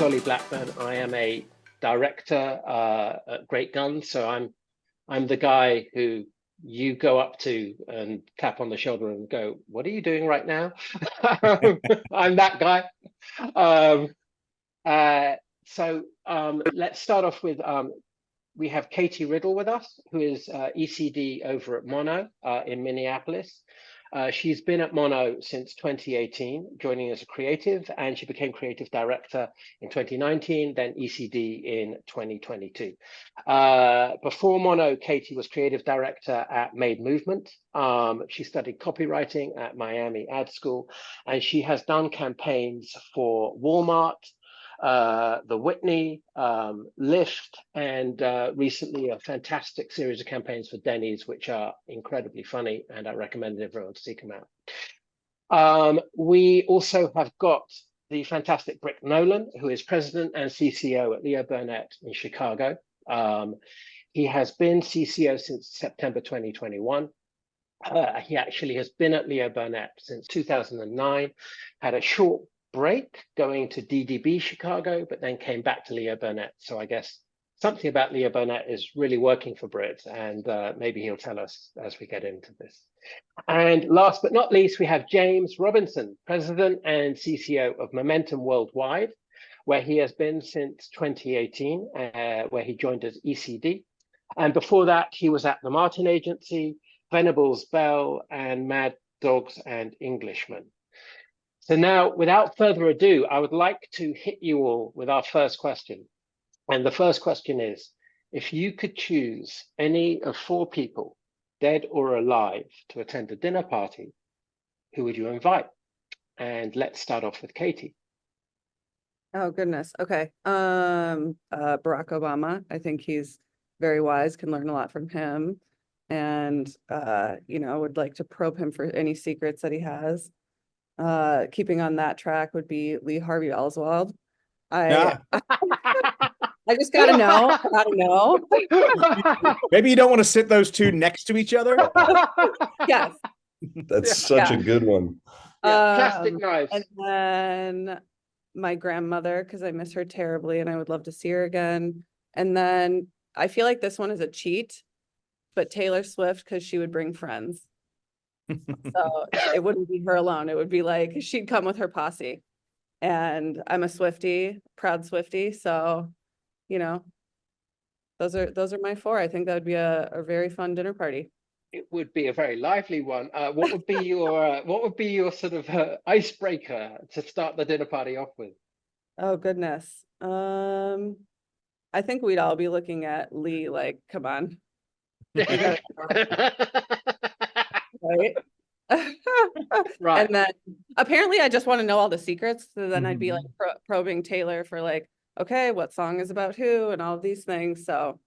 Olly Blackburn. I am a director at Great Guns, so I'm the guy who you go up to and tap on the shoulder and go, "What are you doing right now?" I'm that guy. Um, let's start off with we have Katie Riddle with us, who is ECD over at Mono in Minneapolis. She's been at Mono since 2018, joining as a creative, and she became creative director in 2019, then ECD in 2022. Before Mono, Katie was creative director at Made Movement. She studied copywriting at Miami Ad School, and she has done campaigns for Walmart, the Whitney, Lyft, and recently a fantastic series of campaigns for Denny's, which are incredibly funny, and I recommend everyone to seek them out. We also have got the fantastic Britt Nolan, who is president and CCO at Leo Burnett in Chicago. He has been CCO since September 2021. He actually has been at Leo Burnett since 2009, had a short break going to DDB Chicago, but then came back to Leo Burnett. So I guess something about Leo Burnett is really working for Britt, and maybe he'll tell us as we get into this. And last but not least, we have James Robinson, President and CCO of Momentum Worldwide, where he has been since 2018, where he joined as ECD. And before that, he was at the Martin Agency, Venables Bell, and Mad Dogs and Englishmen. So now, without further ado, I would like to hit you all with our first question. And the first question is, if you could choose any of four people, dead or alive, to attend a dinner party, who would you invite? And let's start off with Katie. Oh, goodness. Okay. Barack Obama. I think he's very wise, can learn a lot from him. And, would like to probe him for any secrets that he has. Keeping on that track would be Lee Harvey Oswald. I just gotta know. Maybe you don't want to sit those two next to each other. Yes. That's such a good one. Plastic knives. And then my grandmother, because I miss her terribly and I would love to see her again. And then I feel like this one is a cheat, but Taylor Swift, because she would bring friends. So it wouldn't be her alone. It would be like she'd come with her posse. And I'm a Swiftie, proud Swiftie. So, those are my four. I think that would be a very fun dinner party. It would be a very lively one. What would be your sort of icebreaker to start the dinner party off with? Oh goodness. I think we'd all be looking at Lee like, come on. Right. Right. And then apparently I just want to know all the secrets. So then I'd be like probing Taylor for like, okay, what song is about who and all of these things. So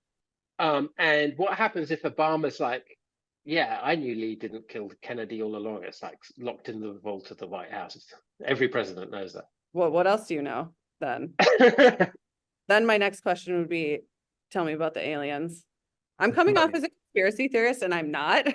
and what happens if Obama's like, yeah, I knew Lee didn't kill Kennedy all along. It's like locked in the vault of the White House. Every president knows that. Well, what else do you know then? Then my next question would be, tell me about the aliens. I'm coming off as a conspiracy theorist and I'm not.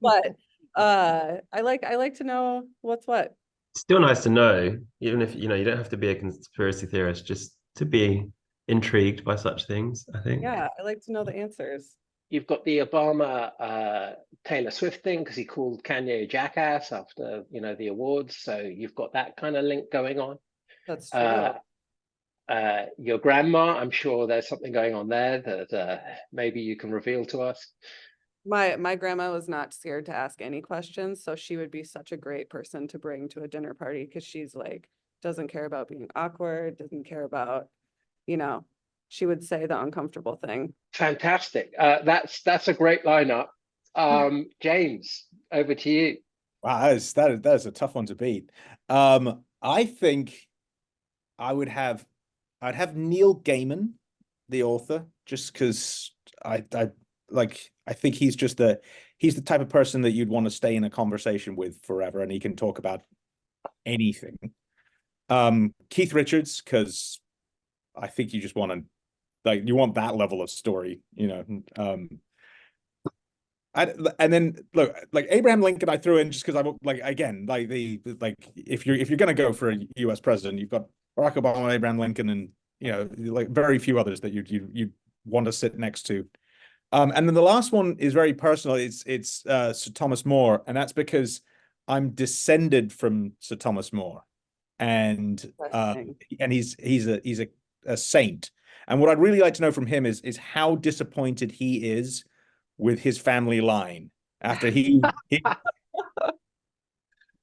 But I like to know what's what. Still nice to know, even if you don't have to be a conspiracy theorist, just to be intrigued by such things, I think. Yeah, I like to know the answers. You've got the Obama Taylor Swift thing because he called Kanye a jackass after the awards. So you've got that kind of link going on. That's true. Your grandma, I'm sure there's something going on there that maybe you can reveal to us. My grandma was not scared to ask any questions, so she would be such a great person to bring to a dinner party because she's like, doesn't care about being awkward, doesn't care about, she would say the uncomfortable thing. Fantastic. That's a great lineup. James, over to you. Wow, that is a tough one to beat. I think I'd have Neil Gaiman, the author, just because I think he's the type of person that you'd want to stay in a conversation with forever, and he can talk about anything. Keith Richards, because I think you just want you want that level of story, and then look, like Abraham Lincoln, I threw in just because if you're gonna go for a U.S. president, you've got Barack Obama, Abraham Lincoln, and like very few others that you want to sit next to. And then the last one is very personal. It's Sir Thomas More, and that's because I'm descended from Sir Thomas More, and he's a saint. And what I'd really like to know from him is how disappointed he is with his family line after he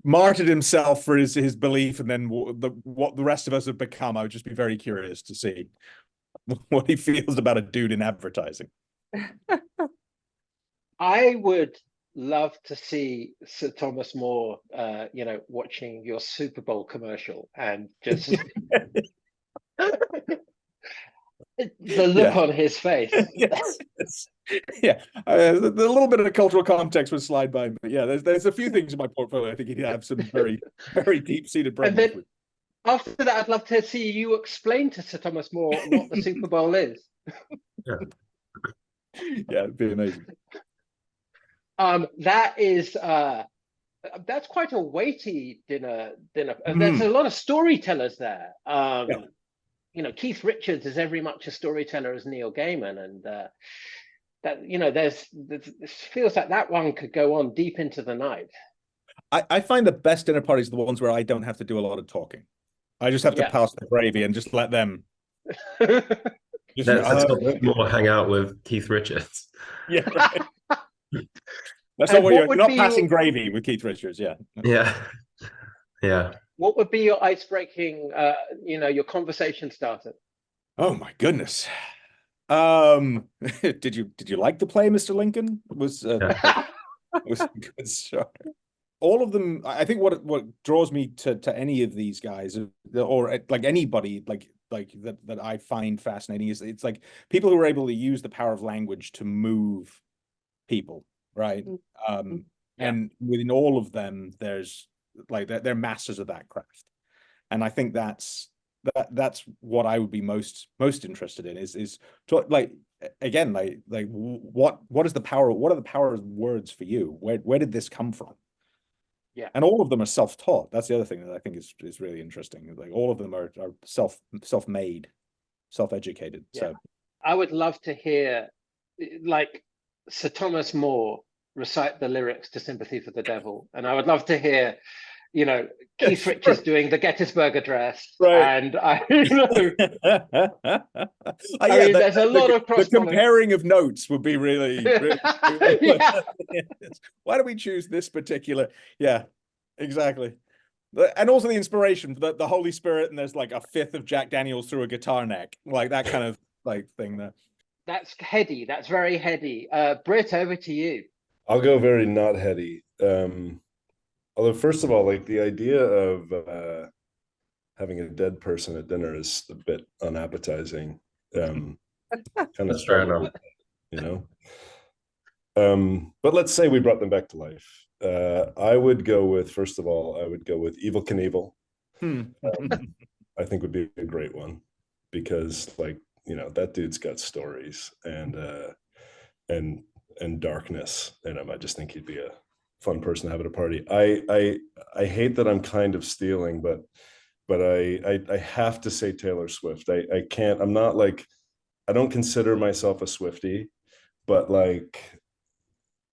martyred himself for his belief, and then what the rest of us have become. I would just be very curious to see what he feels about a dude in advertising. I would love to see Sir Thomas More, watching your Super Bowl commercial and just the look on his face. Yes. Yeah, a little bit of cultural context would slide by, but yeah, there's a few things in my portfolio I think he'd have some very, very deep-seated And problems then with. after that, I'd love to see you explain to Sir Thomas More what the Super Bowl is. Yeah. Yeah, it'd be amazing. That is that's quite a weighty dinner. There's a lot of storytellers there. Keith Richards is every much a storyteller as Neil Gaiman, and that there's it feels like that one could go on deep into the night. I find the best dinner parties are the ones where I don't have to do a lot of talking. I just have to pass the gravy and just let them. Let's more hang out with Keith Richards. Yeah. Right. That's not what you're not passing gravy with Keith Richards. Yeah. Yeah. Yeah. What would be your ice-breaking, your conversation starter? Oh my goodness. Did you like the play, Mr. Lincoln? Was a good show. All of them, I think what draws me to any of these guys, or like anybody like that I find fascinating, is it's like people who are able to use the power of language to move people, right? And within all of them, there's like they're masters of that craft, and I think that's what I would be most interested in is to, like, again, like what is the power? What are the power of words for you? Where did this come from? Yeah, and all of them are self-taught. That's the other thing that I think is really interesting. Like all of them are self-made, self-educated. Yeah. So I would love to hear, like, Sir Thomas More recite the lyrics to "Sympathy for the Devil," and I would love to hear, Keith Richards doing the Gettysburg Address, and there's a lot of cross. The comparing of notes would be really, really Why do we choose this particular? Yeah, exactly. And also the inspiration, the Holy Spirit, and there's like a fifth of Jack Daniels through a guitar neck, like that kind of like thing there. That's heady. That's very heady. Britt, over to you. I'll go very not heady. Although, first of all, like the idea of having a dead person at dinner is a bit unappetizing. Kind of fair enough. But let's say we brought them back to life. I would go with, first of all, Evel Knievel. I think would be a great one because, like, that dude's got stories and darkness in him. I just think he'd be a fun person to have at a party. I hate that I'm kind of stealing, but I have to say Taylor Swift. I can't. I'm not like, I don't consider myself a Swiftie, but like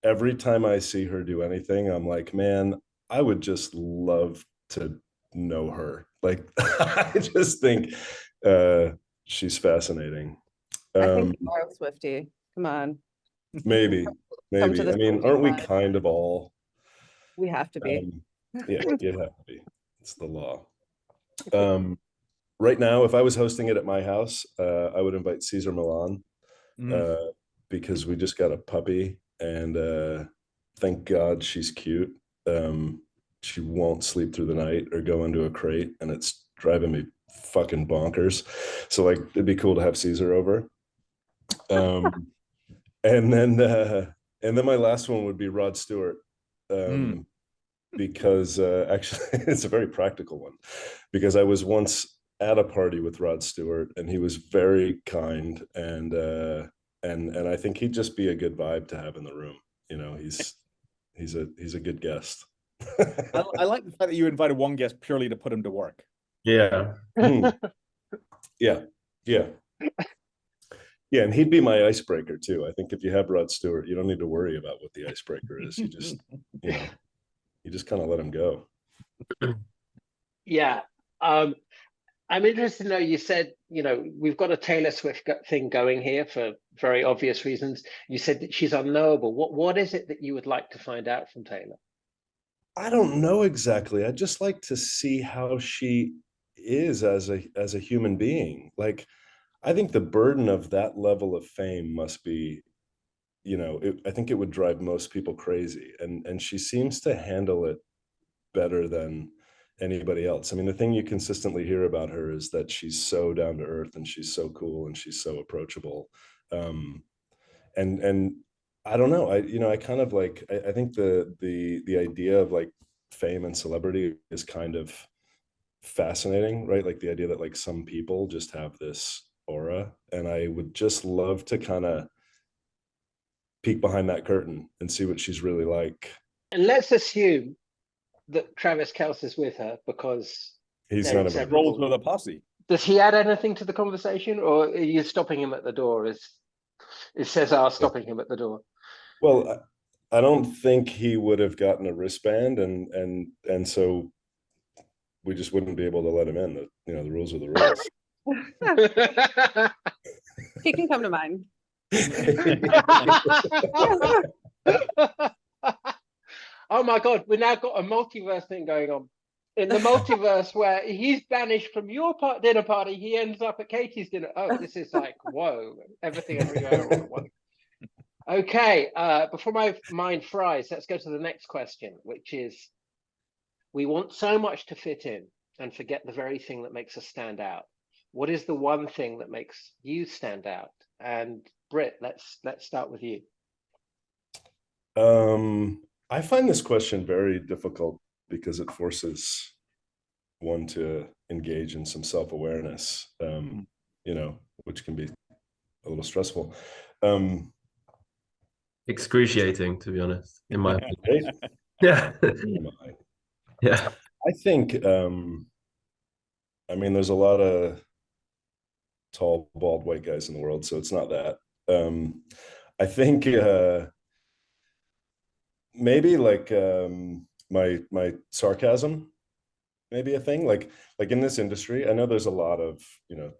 every time I see her do anything, I'm like, man, I would just love to know her. Like, I just think she's fascinating. I think you are a Swiftie. Come on. Maybe. I mean, aren't we kind of all? We have to be. Yeah, you have to be. It's the law. Right now, if I was hosting it at my house, I would invite Cesar Millan because we just got a puppy, and thank God she's cute. She won't sleep through the night or go into a crate, and it's driving me fucking bonkers. So like, it'd be cool to have Cesar over. And then my last one would be Rod Stewart. Because actually it's a very practical one, because I was once at a party with Rod Stewart and he was very kind, and I think he'd just be a good vibe to have in the room. He's a good guest. I like the fact that you invited one guest purely to put him to work. Yeah. Yeah, yeah. Yeah, and he'd be my icebreaker too. I think if you have Rod Stewart, you don't need to worry about what the icebreaker is. You just, you just kind of let him go. Yeah. I'm interested to know, you said, we've got a Taylor Swift thing going here for very obvious reasons. You said that she's unknowable. What is it that you would like to find out from Taylor? I don't know exactly. I'd just like to see how she is as a human being. Like, I think the burden of that level of fame must be, I think it would drive most people crazy. And she seems to handle it better than anybody else. I mean, the thing you consistently hear about her is that she's so down to earth and she's so cool and she's so approachable. And I don't know. I kind of like, I think the idea of like fame and celebrity is kind of fascinating, right? Like the idea that like some people just have this aura, and I would just love to kind of peek behind that curtain and see what she's really like. And let's assume that Travis Kelce is with her, because He's they're not inseparable. Rolls with a posse. Does he add anything to the conversation, or are you stopping him at the door? Is Cesar stopping him at the door? Well, I don't think he would have gotten a wristband, and so we just wouldn't be able to let him in. The rules are the rules. He can come to mine. Oh my God, we now got a multiverse thing going on. In the multiverse where he's banished from your dinner party, he ends up at Katie's dinner. Oh, this is like, whoa, everything everywhere all at once. Okay, before my mind fries, let's go to the next question, which is, we want so much to fit in and forget the very thing that makes us stand out. What is the one thing that makes you stand out? And Britt, let's start with you. I find this question very difficult because it forces one to engage in some self-awareness, which can be a little stressful. Excruciating, to be honest, in my opinion. Right? Yeah. Yeah. I think, there's a lot of tall, bald white guys in the world, so it's not that. I think maybe like my sarcasm, maybe a thing. Like in this industry, I know there's a lot of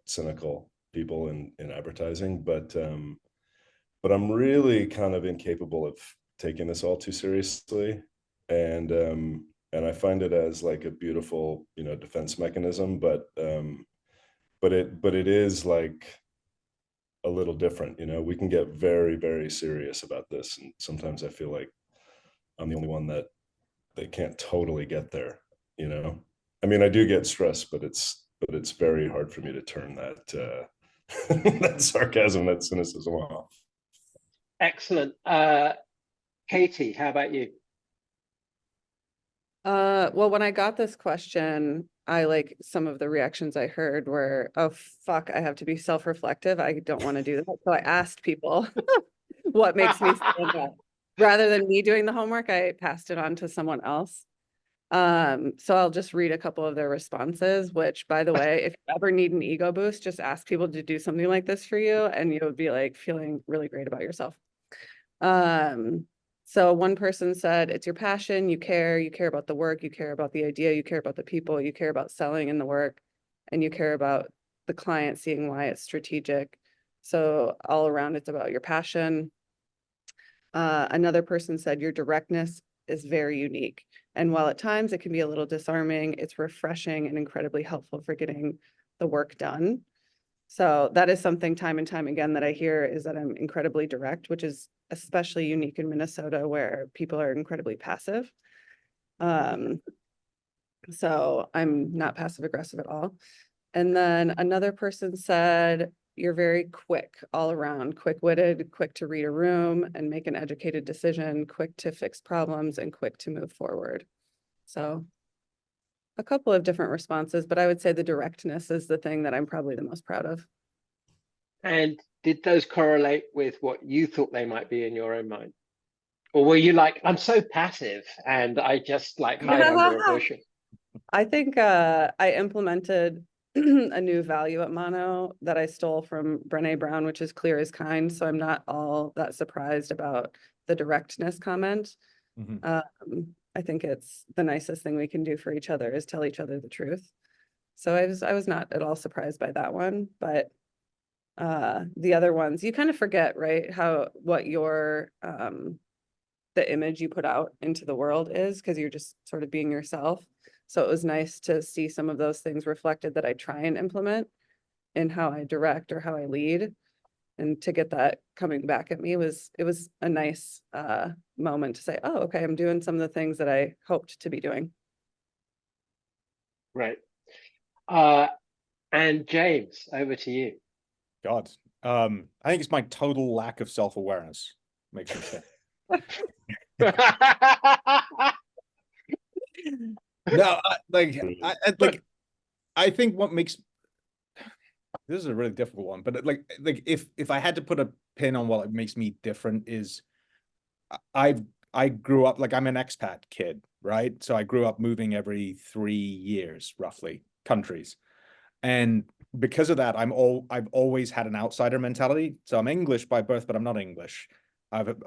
cynical people in advertising, but I'm really kind of incapable of taking this all too seriously, and I find it as like a beautiful defense mechanism, but it is like a little different. We can get very, very serious about this, and sometimes I feel like I'm the only one that they can't totally get there. I do get stressed, but it's very hard for me to turn that that sarcasm, that cynicism off. Excellent. Katie, how about you? Well, when I got this question, some of the reactions I heard were, oh, fuck, I have to be self-reflective. I don't want to do that. So I asked people what makes me stand out. Rather than me doing the homework, I passed it on to someone else. So I'll just read a couple of their responses, which, by the way, if you ever need an ego boost, just ask people to do something like this for you, and you'll be like feeling really great about yourself. So one person said, it's your passion, you care about the work, you care about the idea, you care about the people, you care about selling in the work, and you care about the client seeing why it's strategic. So all around, it's about your passion. Another person said, your directness is very unique. And while at times it can be a little disarming, it's refreshing and incredibly helpful for getting the work done. So that is something time and time again that I hear, is that I'm incredibly direct, which is especially unique in Minnesota, where people are incredibly passive. So I'm not passive aggressive at all. And then another person said, you're very quick all around, quick-witted, quick to read a room and make an educated decision, quick to fix problems, and quick to move forward. So a couple of different responses, but I would say the directness is the thing that I'm probably the most proud of. And did those correlate with what you thought they might be in your own mind? Or were you like, I'm so passive and I just like hide under a bush? I think I implemented a new value at Mono that I stole from Brené Brown, which is clear as kind. So I'm not all that surprised about the directness comment. Mhm. I think it's the nicest thing we can do for each other is tell each other the truth. So I was not at all surprised by that one, but the other ones you kind of forget, right? What your the image you put out into the world is because you're just sort of being yourself. So it was nice to see some of those things reflected that I try and implement in how I direct or how I lead. And to get that coming back at me it was a nice moment to say, oh, okay, I'm doing some of the things that I hoped to be doing. Right. And James, over to you. God. I think it's my total lack of self-awareness makes me think. No, I think what makes this is a really difficult one, but like if I had to put a pin on what makes me different is I grew up like I'm an expat kid, right? So I grew up moving every 3 years, roughly, countries. And because of that, I've always had an outsider mentality. So I'm English by birth, but I'm not English. I've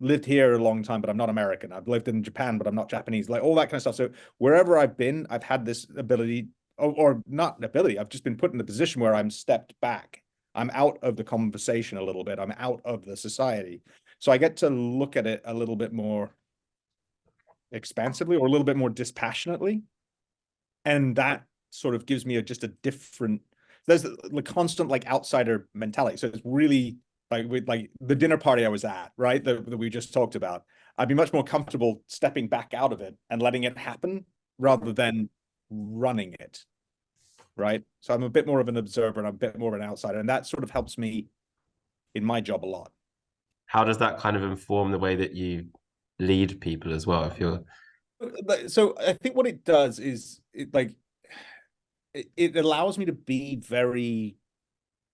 lived here a long time, but I'm not American. I've lived in Japan, but I'm not Japanese, like all that kind of stuff. So wherever I've been, I've had this ability, or not an ability, I've just been put in the position where I'm stepped back. I'm out of the conversation a little bit. I'm out of the society. So I get to look at it a little bit more expansively or a little bit more dispassionately. And that sort of gives me just a different, there's the constant like outsider mentality. So it's really like with like the dinner party I was at, right, that we just talked about. I'd be much more comfortable stepping back out of it and letting it happen rather than running it, right? So I'm a bit more of an observer and I'm a bit more of an outsider, and that sort of helps me in my job a lot. How does that kind of inform the way that you lead people as well? If you're So I think what it does is it allows me to be very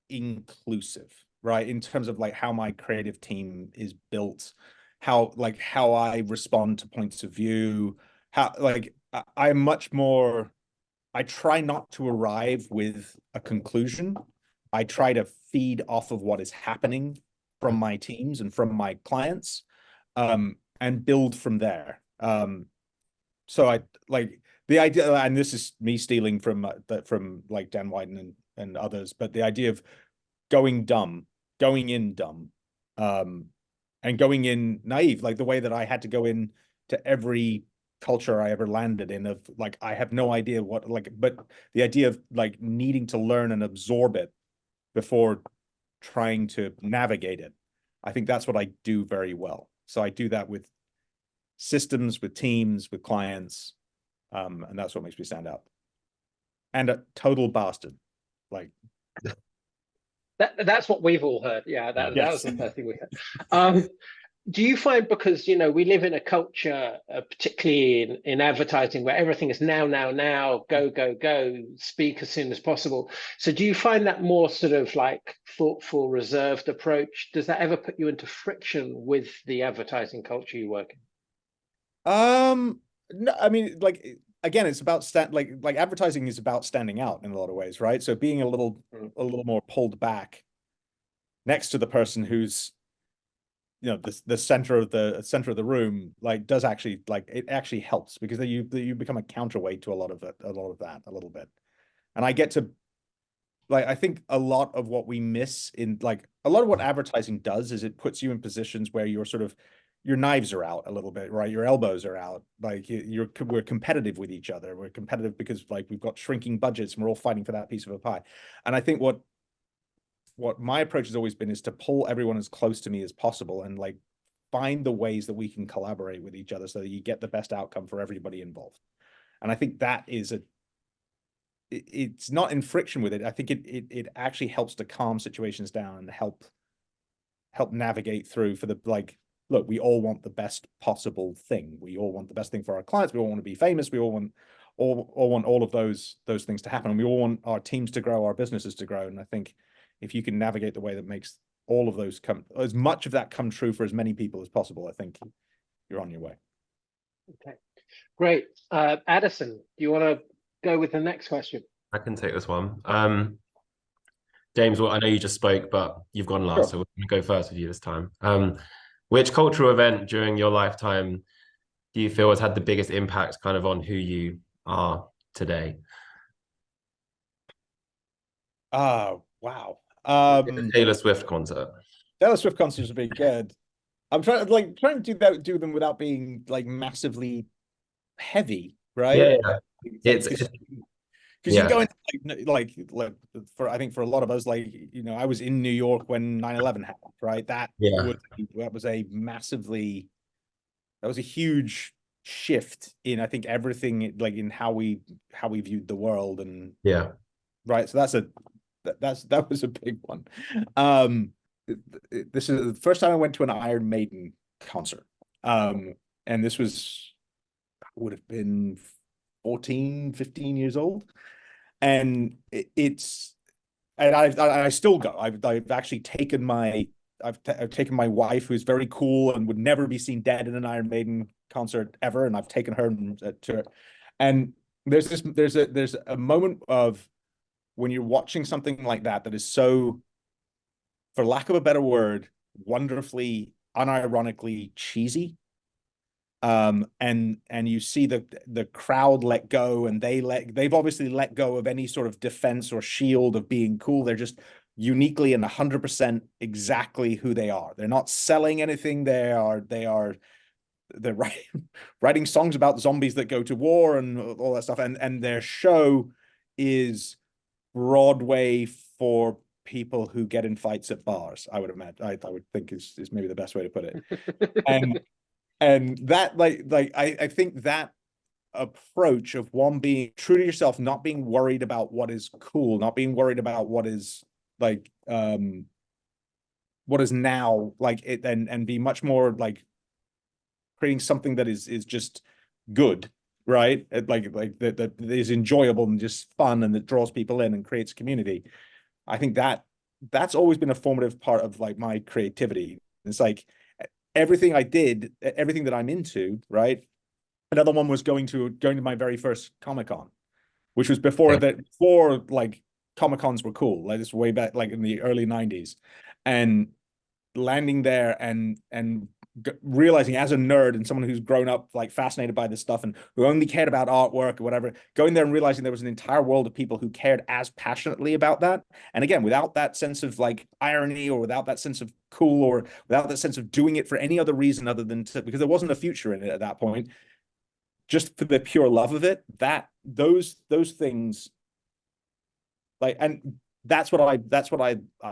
inclusive, right? In terms of like how my creative team is built, how I respond to points of view, how I'm much more, I try not to arrive with a conclusion. I try to feed off of what is happening from my teams and from my clients, and build from there. So I like the idea, and this is me stealing from like Dan Whiten and others, but the idea of going in dumb, and going in naive, like the way that I had to go in to every culture I ever landed in of like I have no idea what but the idea of like needing to learn and absorb it before trying to navigate it. I think that's what I do very well. So I do that with systems, with teams, with clients, and that's what makes me stand out. And a total bastard, like That's what we've all heard. Yeah, that yes. was the first thing we heard. Do you find, because we live in a culture, particularly in advertising, where everything is now, go, speak as soon as possible. So do you find that more sort of like thoughtful, reserved approach? Does that ever put you into friction with the advertising culture you work in? No, I mean, like again, it's about like advertising is about standing out in a lot of ways, right? So being a little more pulled back next to the person who's the center of the room, like does actually like it actually helps because then you become a counterweight to a lot of that a little bit. And I get to like I think a lot of what we miss in like a lot of what advertising does is it puts you in positions where you're sort of your knives are out a little bit, right? Your elbows are out. Like we're competitive with each other. We're competitive because like we've got shrinking budgets and we're all fighting for that piece of a pie. And I think what my approach has always been is to pull everyone as close to me as possible and like find the ways that we can collaborate with each other so that you get the best outcome for everybody involved. And I think that is it's not in friction with it. I think it actually helps to calm situations down and help navigate through for the like, look, we all want the best possible thing. We all want the best thing for our clients. We all want to be famous. We all want all of those things to happen. And we all want our teams to grow, our businesses to grow. And I think if you can navigate the way that makes all of those as much of that come true for as many people as possible, I think you're on your way. Okay, great. Addison, do you want to go with the next question? I can take this one. James, well, I know you just spoke, but you've gone last, Sure. so we're going to go first with you this time. Which cultural event during your lifetime do you feel has had the biggest impact kind of on who you are today? Wow. The Taylor Swift concert. Taylor Swift concerts are pretty good. I'm trying to do them without being like massively heavy, right? Yeah, yeah. Because you Yeah, go into like for I think for a lot of us, like, you know, I was in New York when 9/11 happened, right? That yeah, was a massively, that was a huge shift in, I think, everything, like in how we viewed the world. And yeah. right, so that was a big one. This is the first time I went to an Iron Maiden concert. And this would have been 14, 15 years old. And I still go. I've actually taken I've taken my wife, who's very cool and would never be seen dead in an Iron Maiden concert ever, and I've taken her to it. And there's a moment of when you're watching something like that is so, for lack of a better word, wonderfully unironically cheesy. And you see the crowd let go, and they've obviously let go of any sort of defense or shield of being cool. They're just uniquely and 100% exactly who they are. They're not selling anything. They're writing songs about zombies that go to war and all that stuff. And their show is Broadway for people who get in fights at bars, I would imagine. I would think is maybe the best way to put it. And that I think that approach of one being true to yourself, not being worried about what is cool, not being worried about what is like what is now like it, and be much more like creating something that is just good, right? That is enjoyable and just fun, and that draws people in and creates community. I think that's always been a formative part of like my creativity. It's like everything I did, everything that I'm into, right? Another one was going to my very first Comic-Con, which was before like Comic-Cons were cool. Like this way back, like in the early 90s. And landing there and realizing, as a nerd and someone who's grown up like fascinated by this stuff and who only cared about artwork or whatever, going there and realizing there was an entire world of people who cared as passionately about that. And again, without that sense of like irony, or without that sense of cool, or without that sense of doing it for any other reason other than because there wasn't a future in it at that point, just for the pure love of it, that those things, like, and that's what I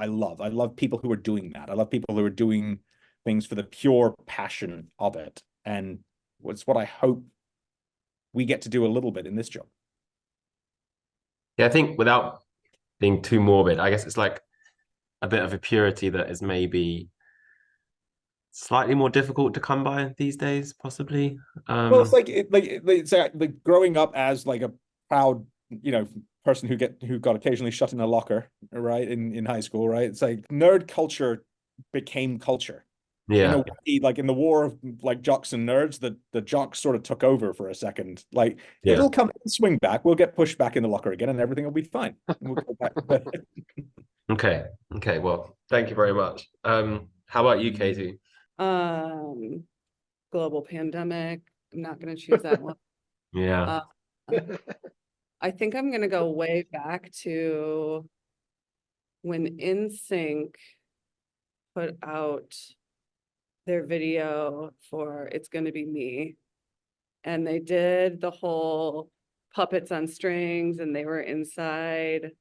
love. I love people who are doing that. I love people who are doing things for the pure passion of it. And it's what I hope we get to do a little bit in this job. Yeah, I think without being too morbid, I guess it's like a bit of a purity that is maybe slightly more difficult to come by these days, possibly. Well, it's like growing up as like a proud, you know, person who got occasionally shut in a locker, right, in high school, right? It's like nerd culture became culture. In a Yeah, way, like in the war of like jocks and nerds, the jocks sort of took over for a second. Like yeah. it'll come and swing back. We'll get pushed back in the locker again, and everything will be fine. We'll go back. Okay. Okay. Well, thank you very much. How about you, Katie? Global pandemic. I'm not going to choose that one. Yeah. I think I'm going to go way back to when NSYNC put out their video for It's Gonna Be Me. And they did the whole puppets on strings, and they were inside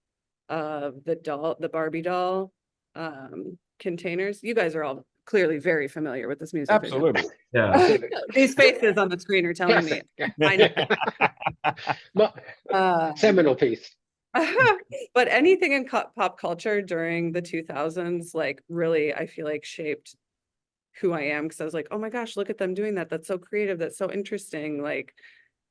of the Barbie doll containers. You guys are all clearly very familiar with this music video. Absolutely. Yeah. These faces on the screen are telling me. I know. Seminal piece. But anything in pop culture during the 2000s, like really, I feel like shaped who I am, because I was like, oh my gosh, look at them doing that. That's so creative. That's so interesting. Like,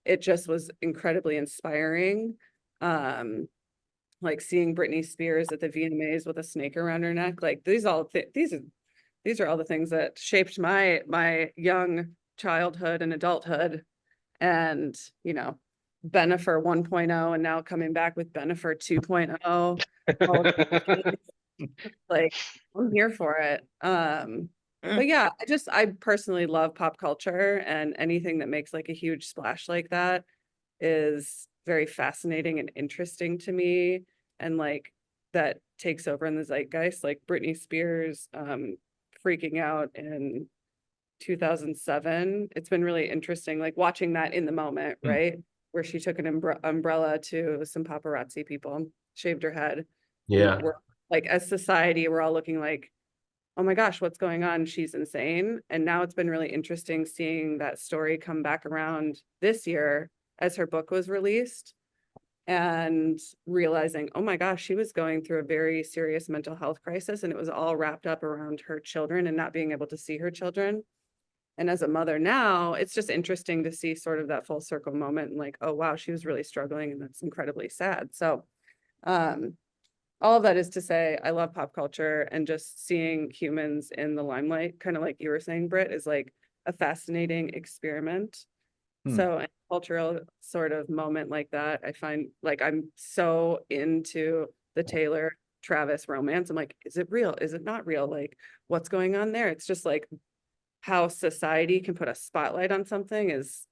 it just was incredibly inspiring. Like seeing Britney Spears at the VMAs with a snake around her neck. Like these are all the things that shaped my young childhood and adulthood. and, you know, Bennifer 1.0 and now coming back with Bennifer 2.0. all of these things. Like, I'm here for it. But yeah, I personally love pop culture, and anything that makes like a huge splash like that is very fascinating and interesting to me, and like that takes over in the zeitgeist, like Britney Spears freaking out in 2007. It's been really interesting, like watching that in the moment, right? Where she took an umbrella to some paparazzi people, shaved her head. Yeah. And we're like, as society, we're all looking like, oh my gosh, what's going on? She's insane. And now it's been really interesting seeing that story come back around this year as her book was released, and realizing, oh my gosh, she was going through a very serious mental health crisis, and it was all wrapped up around her children and not being able to see her children. And as a mother now, it's just interesting to see sort of that full circle moment, and like, oh wow, she was really struggling, and that's incredibly sad. So all of that is to say, I love pop culture, and just seeing humans in the limelight, kind of like you were saying, Britt, is like a fascinating experiment. So a cultural sort of moment like that, I find, like, I'm so into the Taylor Travis romance. I'm like, is it real? Is it not real? Like, what's going on there? It's just like how society can put a spotlight on something is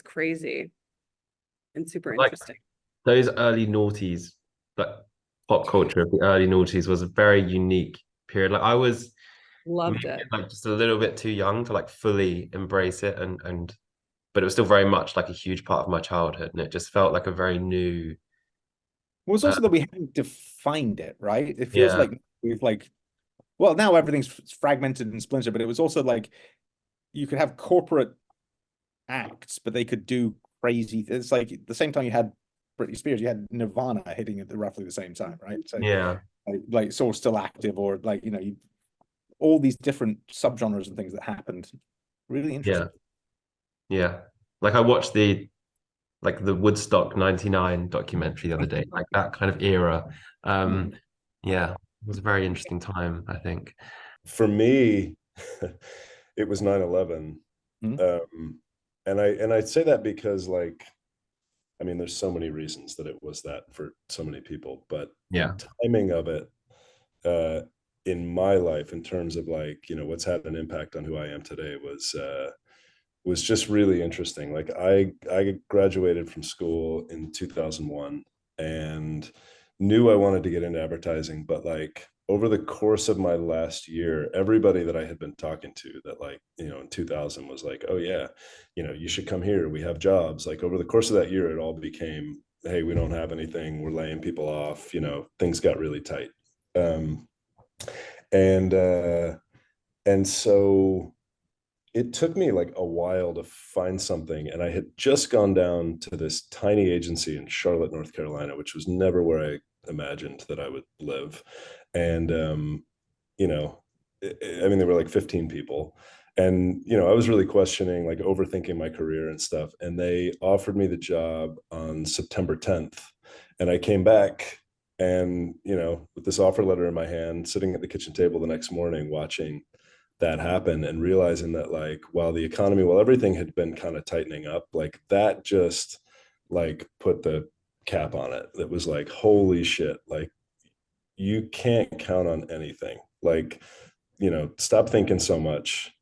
crazy and super Like, interesting. those early noughties, like pop culture of the early noughties was a very unique period. Like I was Loved maybe, it. like just a little bit too young to like fully embrace it, and but it was still very much like a huge part of my childhood, and it just felt like a very new Well, it's also that we haven't defined it, right? It feels yeah. like we've like, well, now everything's fragmented and splintered, but it was also like you could have corporate acts, but they could do crazy. It's like at the same time you had Britney Spears, you had Nirvana hitting at roughly the same time, right? So Yeah. like sort of still active, or like, you know, all these different subgenres and things that happened. Really interesting. Yeah. Like I watched the Woodstock 99 documentary the other day, like that kind of era. Yeah, it was a very interesting time, I think. For me, it was 9/11. And I'd say that because, like, I mean, there's so many reasons that it was that for so many people, but Yeah. the timing of it in my life, in terms of like, you know, what's had an impact on who I am today, was just really interesting. Like I graduated from school in 2001 and knew I wanted to get into advertising, but like over the course of my last year, everybody that I had been talking to that, like, you know, in 2000 was like, oh yeah, you know, you should come here, we have jobs. Like over the course of that year, it all became, hey, we don't have anything, we're laying people off, you know, things got really tight. And so it took me like a while to find something, and I had just gone down to this tiny agency in Charlotte, North Carolina, which was never where I imagined that I would live. And you know, I mean, there were like 15 people, and you know, I was really questioning, like overthinking my career and stuff, and they offered me the job on September 10th, and I came back, and you know, with this offer letter in my hand, sitting at the kitchen table the next morning watching that happen, and realizing that, like, while everything had been kind of tightening up, like that just like put the cap on it. That was like, holy shit, like you can't count on anything. Like, you know, stop thinking so much.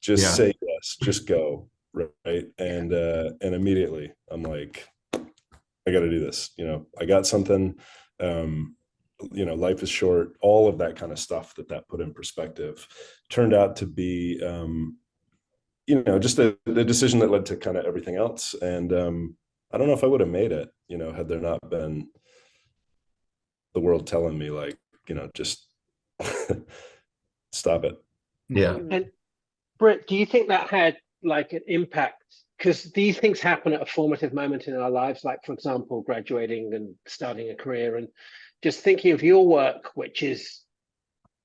Just say yes, just go. Right. And immediately I'm like, I got to do this. You know, I got something. You know, life is short. All of that kind of stuff that put in perspective turned out to be, you know, just the decision that led to kind of everything else. And I don't know if I would have made it, you know, had there not been the world telling me, like, you know, just stop it. Yeah. And Britt, do you think that had like an impact? Because these things happen at a formative moment in our lives, like, for example, graduating and starting a career, and just thinking of your work, which is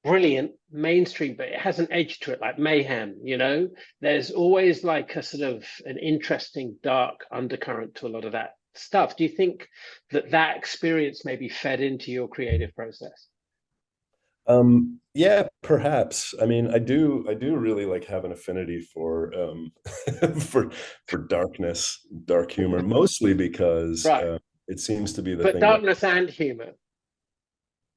brilliant, mainstream, but it has an edge to it, like mayhem, you know? There's always like a sort of an interesting dark undercurrent to a lot of that stuff. Do you think that experience maybe fed into your creative process? Yeah, perhaps. I mean, I do really like have an affinity for for darkness, dark humor, mostly because Right. it seems to be the But thing that, darkness and humor.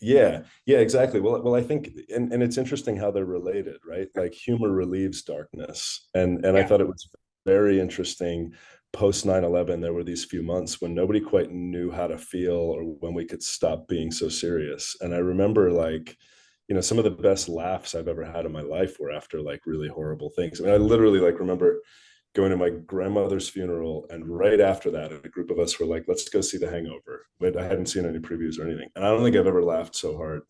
yeah, exactly. Well, I think, and it's interesting how they're related, right? Like humor relieves darkness. And I Yeah. thought it was very interesting post 9/11. There were these few months when nobody quite knew how to feel or when we could stop being so serious. And I remember, like, some of the best laughs I've ever had in my life were after like really horrible things. I mean, I literally like remember going to my grandmother's funeral, and right after that, a group of us were like, let's go see The Hangover. But I hadn't seen any previews or anything. And I don't think I've ever laughed so hard,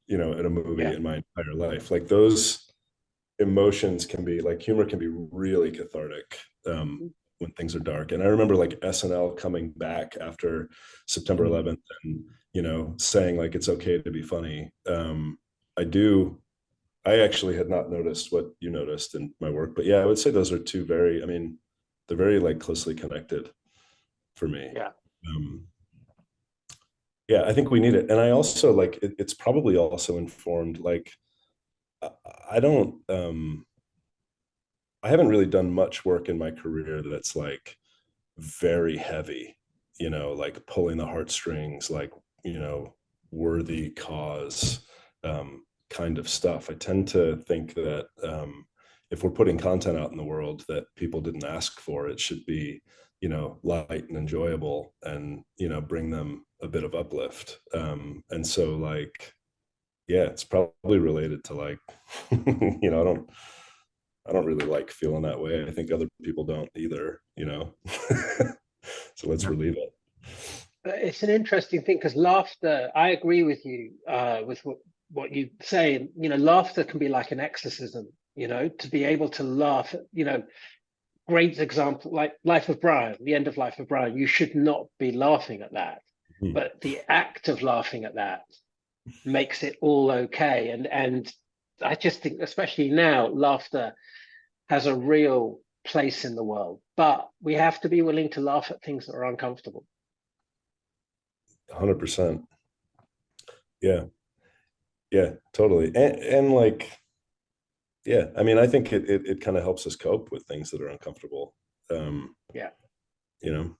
at a movie Yeah. in my entire life. Like those emotions can be like, humor can be really cathartic when things are dark. And I remember like SNL coming back after September 11th and, saying like, it's okay to be funny. I actually had not noticed what you noticed in my work, but yeah, I would say those are two very, I mean, they're very like closely connected for me. Yeah. Um, yeah, I think we need it. And I also like it's probably also informed like I I don't I haven't really done much work in my career that's like very heavy, like pulling the heartstrings, like, worthy cause kind of stuff. I tend to think that if we're putting content out in the world that people didn't ask for, it should be, light and enjoyable and, bring them a bit of uplift. And so like, yeah, it's probably related to like, I don't really like feeling that way. I think other people don't either. So let's Yeah. relieve it. It's an interesting thing because laughter, I agree with you with what you say. Laughter can be like an exorcism, to be able to laugh, great example, like Life of Brian, the end of Life of Brian, you should not be laughing at that. Mhm. But the act of laughing at that makes it all okay. And I just think, especially now, laughter has a real place in the world. But we have to be willing to laugh at things that are uncomfortable. 100%. Yeah. Yeah, totally. And like, yeah, I mean, I think it kind of helps us cope with things that are uncomfortable. Um, Yeah. you know,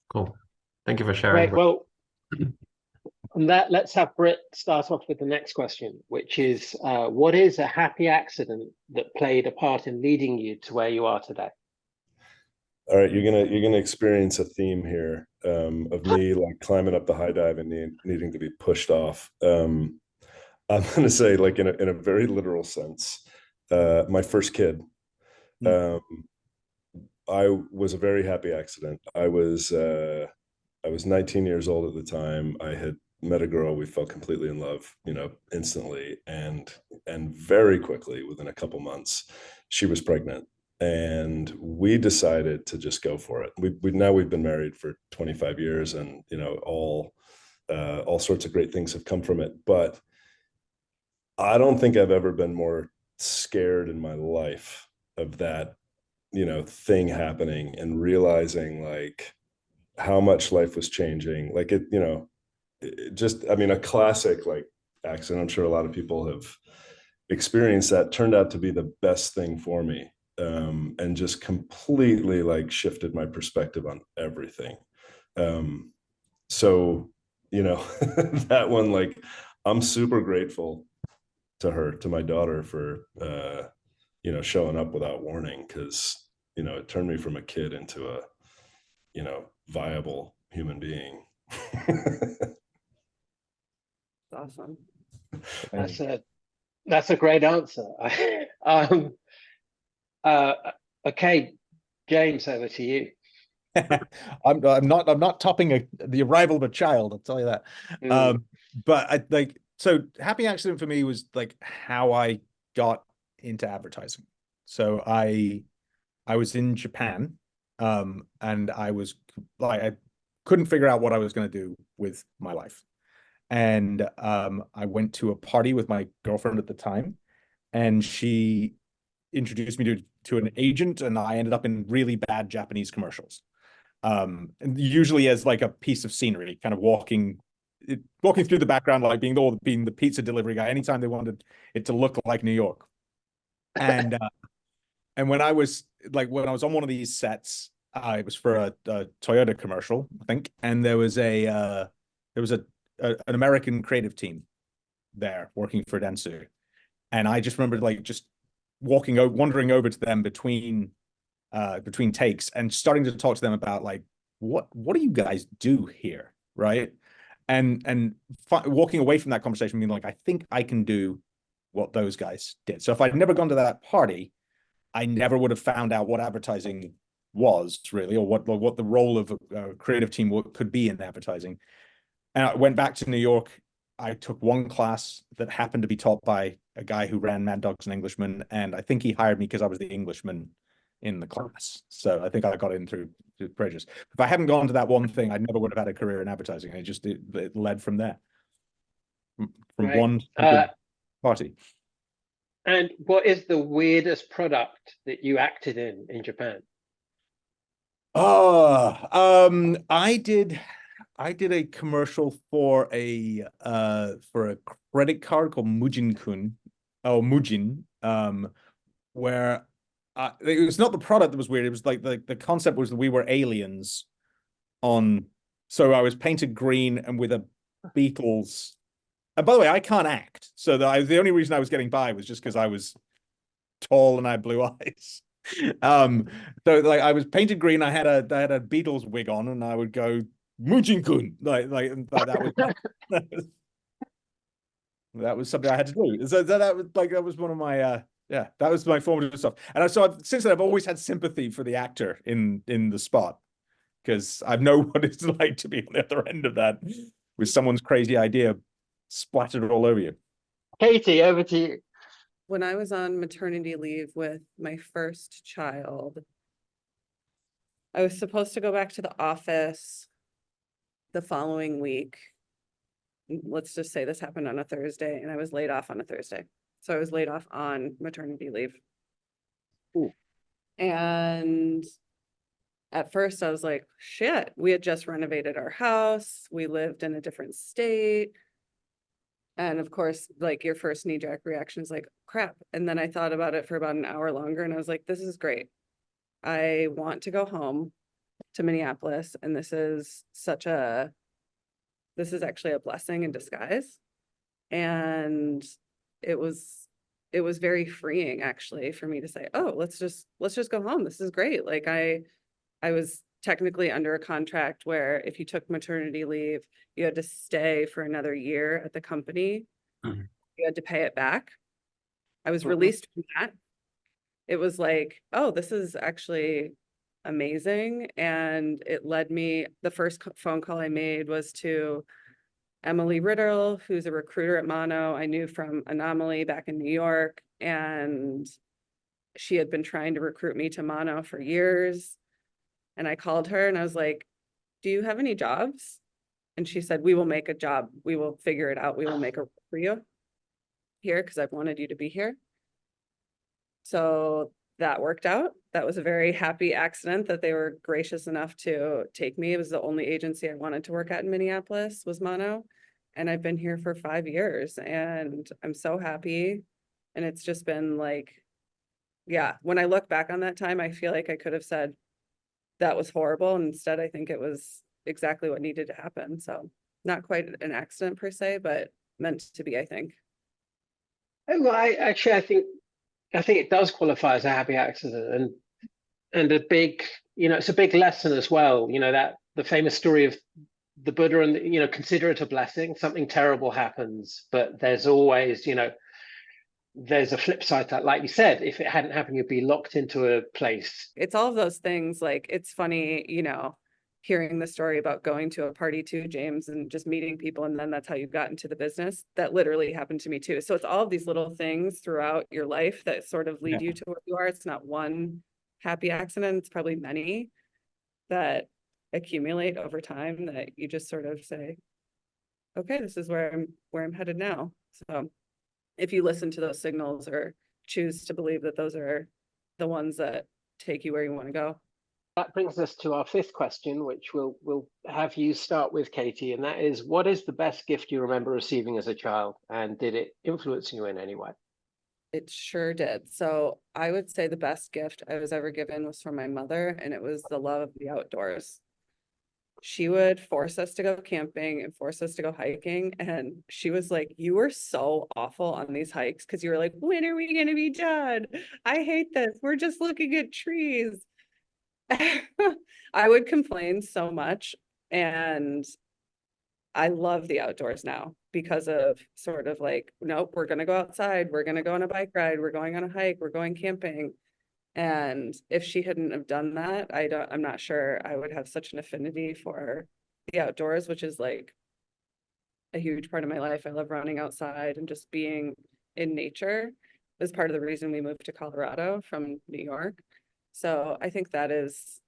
Cool. Thank you for sharing. Great. Well, on that, let's have Britt start off with the next question, which is what is a happy accident that played a part in leading you to where you are today? all right, you're gonna experience a theme here of me like climbing up the high dive and needing to be pushed off. I'm gonna say like in a very literal sense, my first kid. Um, I was a very happy accident. I was 19 years old at the time. I had met a girl. We fell completely in love, instantly, and very quickly, within a couple months, she was pregnant, and we decided to just go for it. We've been married for 25 years, and all sorts of great things have come from it. But I don't think I've ever been more scared in my life of that, thing happening and realizing like how much life was changing. Like it just, I mean, a classic like accident. I'm sure a lot of people have experienced that, turned out to be the best thing for me. And just completely like shifted my perspective on everything. So, that one, like, I'm super grateful to her, to my daughter, for showing up without warning, because it turned me from a kid into a viable human being. Awesome. That's a great answer. uh, okay, James, over to you. I'm not topping the arrival of a child, I'll tell you that. But I like, so happy accident for me was like how I got into advertising. So I was in Japan, and I was like, I couldn't figure out what I was going to do with my life. And I went to a party with my girlfriend at the time, and she introduced me to an agent, and I ended up in really bad Japanese commercials. And usually as like a piece of scenery, kind of walking walking through the background, like being the pizza delivery guy, anytime they wanted it to look like New York. And when I was on one of these sets, it was for a Toyota commercial, I think, and there was an American creative team there working for Dentsu, and I just remember like just wandering over to them between takes and starting to talk to them about like what do you guys do here, right? And walking away from that conversation being like, I think I can do what those guys did. So if I'd never gone to that party, I never would have found out what advertising was really, or what the role of a creative team could be in advertising. And I went back to New York. I took one class that happened to be taught by a guy who ran Mad Dogs and Englishmen, and I think he hired me because I was the Englishman in the class. So I think I got in through prejudice. If I hadn't gone to that one thing, I never would have had a career in advertising. It led from there, from Right. one party. And what is the weirdest product that you acted in Japan? Oh, I did a commercial for a credit card called Mujin, where it was not the product that was weird. It was like the concept was that we were aliens on. So I was painted green and with a Beatles. And by the way, I can't act, so the only reason I was getting by was just because I was tall and I had blue eyes. So like I was painted green. I had a Beatles wig on, and I would go Mujin-kun, like that was something I had to do. So that was one of my that was my formative stuff. And since then I've always had sympathy for the actor in the spot, because I know what it's like to be on the other end of that with someone's crazy idea splattered all over you. Katie, over to you. When I was on maternity leave with my first child, I was supposed to go back to the office the following week. Let's just say this happened on a Thursday, and I was laid off on a Thursday. So I was laid off on maternity leave. Ooh. And at first I was like, shit, we had just renovated our house. We lived in a different state. And of course, like your first knee-jerk reaction is like, crap. And then I thought about it for about an hour longer, and I was like, this is great. I want to go home to Minneapolis, and this is actually a blessing in disguise. And it was very freeing actually for me to say, oh, let's just go home. This is great. Like I was technically under a contract where if you took maternity leave, you had to stay for another year at the company. Mm-hmm. You had to pay it back. I was released from that. It was like, oh, this is actually amazing. And it led me, the first phone call I made was to Emily Riddle, who's a recruiter at Mono. I knew from Anomaly back in New York, and she had been trying to recruit me to Mono for years. And I called her and I was like, do you have any jobs? And she said, we will make a job. We will figure it out. We will make a for you here because I've wanted you to be here. So that worked out. That was a very happy accident that they were gracious enough to take me. It was the only agency I wanted to work at in Minneapolis was Mono. And I've been here for 5 years and I'm so happy. And it's just been like, yeah, when I look back on that time, I feel like I could have said that was horrible. And instead, I think it was exactly what needed to happen. So not quite an accident per se, but meant to be, I think. Well, I think it does qualify as a happy accident, and a big, it's a big lesson as well. That the famous story of the Buddha, and consider it a blessing. Something terrible happens, but there's always, there's a flip side to that. Like you said, if it hadn't happened, you'd be locked into a place. It's all of those things. Like, it's funny, hearing the story about going to a party too, James, and just meeting people. And then that's how you got into the business. That literally happened to me too. So it's all of these little things throughout your life that sort of lead you to where you are. It's not one happy accident. It's probably many that accumulate over time that you just sort of say, okay, this is where I'm headed now. So if you listen to those signals or choose to believe that those are the ones that take you where you want to go. That brings us to our fifth question, which we'll have you start with, Katie, and that is, what is the best gift you remember receiving as a child, and did it influence you in any way? It sure did. So I would say the best gift I was ever given was from my mother, and it was the love of the outdoors. She would force us to go camping and force us to go hiking. And she was like, you were so awful on these hikes because you were like, when are we going to be done? I hate this. We're just looking at trees. I would complain so much. And I love the outdoors now because of sort of like, nope, we're going to go outside. We're going to go on a bike ride. We're going on a hike. We're going camping. And if she hadn't have done that, I'm not sure I would have such an affinity for the outdoors, which is like a huge part of my life. I love running outside and just being in nature. Is part of the reason we moved to Colorado from New York. So I think that is,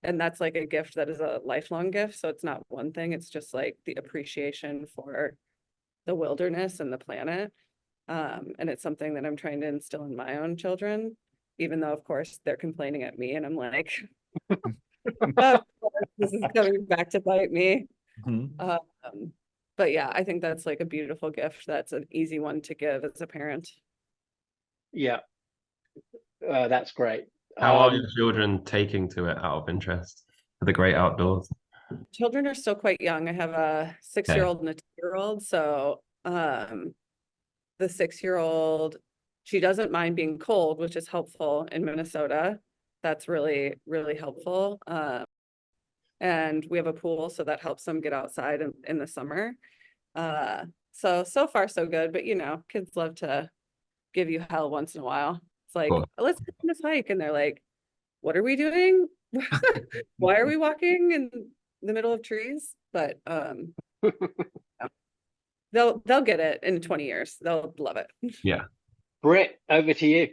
and that's like a gift that is a lifelong gift. So it's not one thing, it's just like the appreciation for the wilderness and the planet. And it's something that I'm trying to instill in my own children, even though of course they're complaining at me and I'm like, of course, this is coming back to bite me. But yeah, I think that's like a beautiful gift. That's an easy one to give as a parent. Yeah, that's great. How are your children taking to it out of interest for the great outdoors? Children are still quite young. I have a 6-year-old and a 2-year-old. So the 6-year-old, she doesn't mind being cold, which is helpful in Minnesota. That's really, really helpful. And we have a pool, so that helps them get outside in the summer. So far so good, but you know, kids love to give you hell once in a while. It's like, Cool. let's go on this hike. And they're like, what are we doing? Why are we walking in the middle of trees? But they'll get it in 20 years. They'll love it. Yeah. Britt, over to you.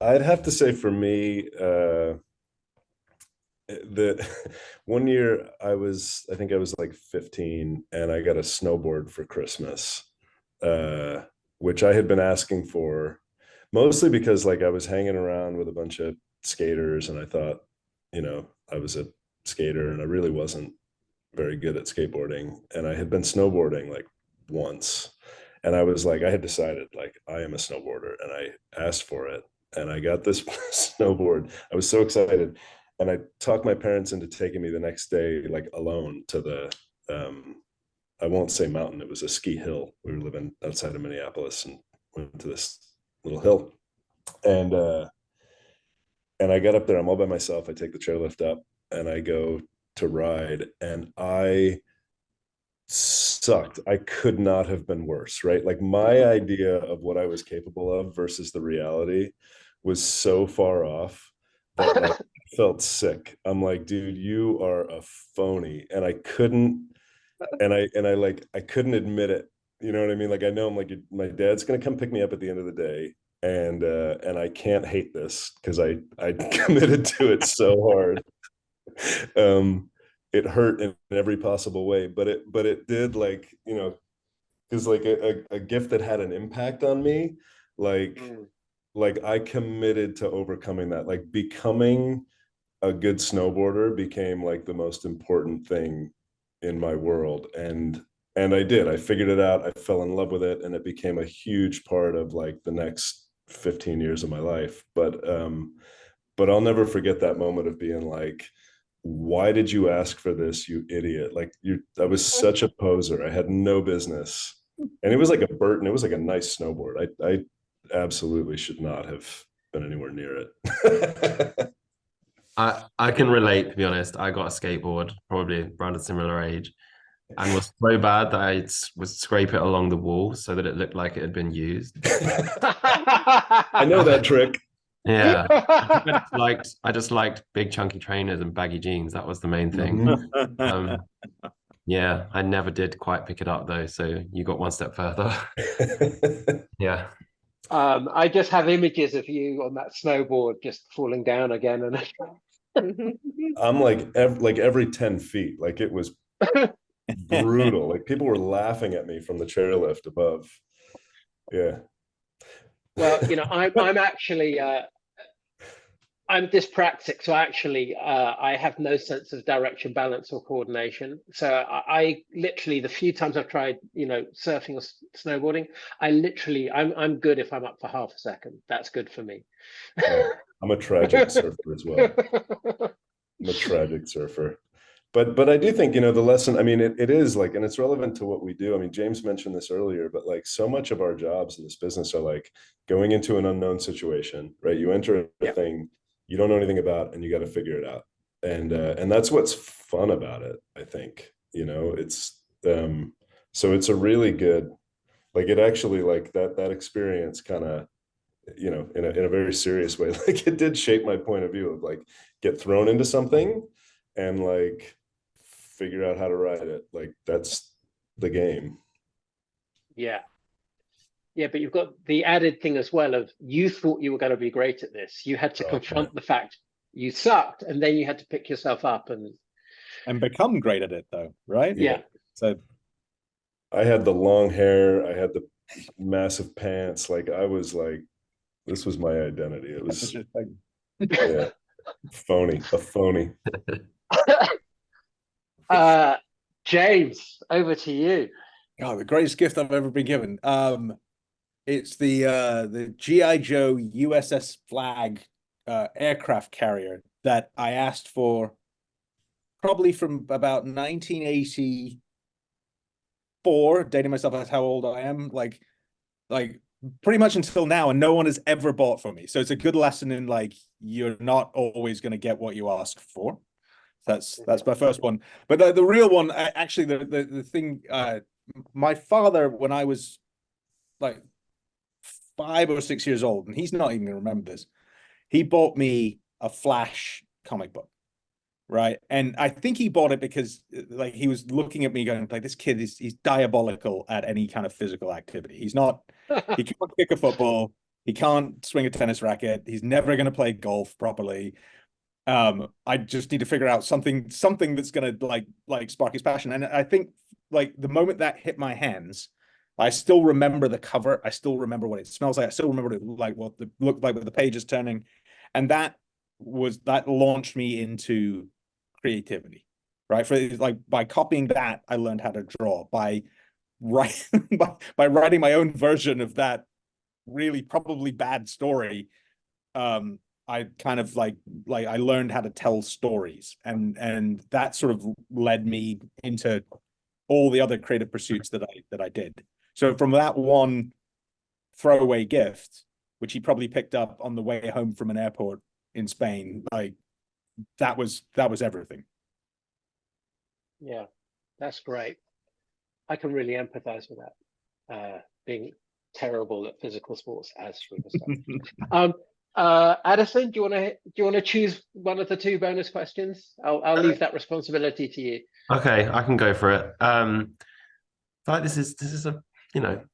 I'd have to say for me, that one year I think I was like 15 and I got a snowboard for Christmas, which I had been asking for mostly because like I was hanging around with a bunch of skaters and I thought, you know, I was a skater and I really wasn't very good at skateboarding. And I had been snowboarding like once. And I was like, I had decided like I am a snowboarder and I asked for it. And I got this snowboard. I was so excited. And I talked my parents into taking me the next day, like alone to the, I won't say mountain, it was a ski hill. We were living outside of Minneapolis and went to this little hill. And I got up there, I'm all by myself. I take the chairlift up and I go to ride and I sucked. I could not have been worse, right? Like my idea of what I was capable of versus the reality was so far off that like, I felt sick. I'm like, dude, you are a phony. And I couldn't, and I like, I couldn't admit it. You know what I mean? Like, I know I'm like, my dad's going to come pick me up at the end of the day. And I can't hate this because I committed to it so hard. It hurt in every possible way, but it did, like, you know, because like a gift that had an impact on me, like I committed to overcoming that. Like becoming a good snowboarder became like the most important thing in my world, and I did. I figured it out. I fell in love with it, and it became a huge part of like the next 15 years of my life. But I'll never forget that moment of being like, why did you ask for this, you idiot? Like I was such a poser. I had no business. And it was like it was like a nice snowboard. I absolutely should not have been anywhere near it. I can relate, to be honest. I got a skateboard probably around a similar age and was so bad that I would scrape it along the wall so that it looked like it had been used. I know that trick. Yeah. I just liked big chunky trainers and baggy jeans. That was the main thing. Yeah, I never did quite pick it up though. So you got one step further. Yeah. I just have images of you on that snowboard just falling down again. And I'm like every 10 feet, like it was brutal. Like people were laughing at me from the chairlift above. Yeah. Well, you know, I'm actually I'm dyspraxic, so actually I have no sense of direction, balance, or coordination. So I literally, the few times I've tried, surfing or snowboarding, I'm good if I'm up for half a second. That's good for me. I'm a tragic surfer as well. I'm a tragic surfer. But I do think, the lesson, I mean, it is like, and it's relevant to what we do. I mean, James mentioned this earlier, but like so much of our jobs in this business are like going into an unknown situation, right? You enter a thing you don't know anything about and you got to figure it out. And that's what's fun about it, I think. It's so it's a really good, like it actually like that experience kind of, in a very serious way, like it did shape my point of view of like get thrown into something and like figure out how to ride it. Like that's the game. Yeah. Yeah, but you've got the added thing as well of you thought you were going to be great at this. You had to confront the fact you sucked, and then you had to pick yourself up and become great at it, though, right? Yeah. So I had the long hair, I had the massive pants. Like I was like, this was my identity. It was yeah, a phony. James, over to you. Oh, the greatest gift I've ever been given. It's the GI Joe USS Flag aircraft carrier that I asked for probably from about 1984, dating myself as how old I am, like pretty much until now, and no one has ever bought for me. So it's a good lesson in like you're not always going to get what you ask for. That's my first one. But the real one, actually, the thing, my father, when I was like 5 or 6 years old, and he's not even gonna remember this, he bought me a Flash comic book, right? And I think he bought it because like he was looking at me going like, this kid he's diabolical at any kind of physical activity. He can't kick a football, he can't swing a tennis racket, he's never going to play golf properly. I just need to figure out something that's gonna like spark his passion. And I think like the moment that hit my hands, I still remember the cover. I still remember what it smells like. I still remember what it looked like with the pages turning. And that launched me into creativity, right? By copying that, I learned how to draw. By writing my own version of that really probably bad story, I kind of like I learned how to tell stories, and that sort of led me into all the other creative pursuits that I did. So from that one throwaway gift, which he probably picked up on the way home from an airport in Spain, like that was everything. Yeah, that's great. I can really empathize with that. Being terrible at physical sports as superstar. Addison, do you want to choose one of the two bonus questions? I'll leave that responsibility to you. Okay, I can go for it. I like this is a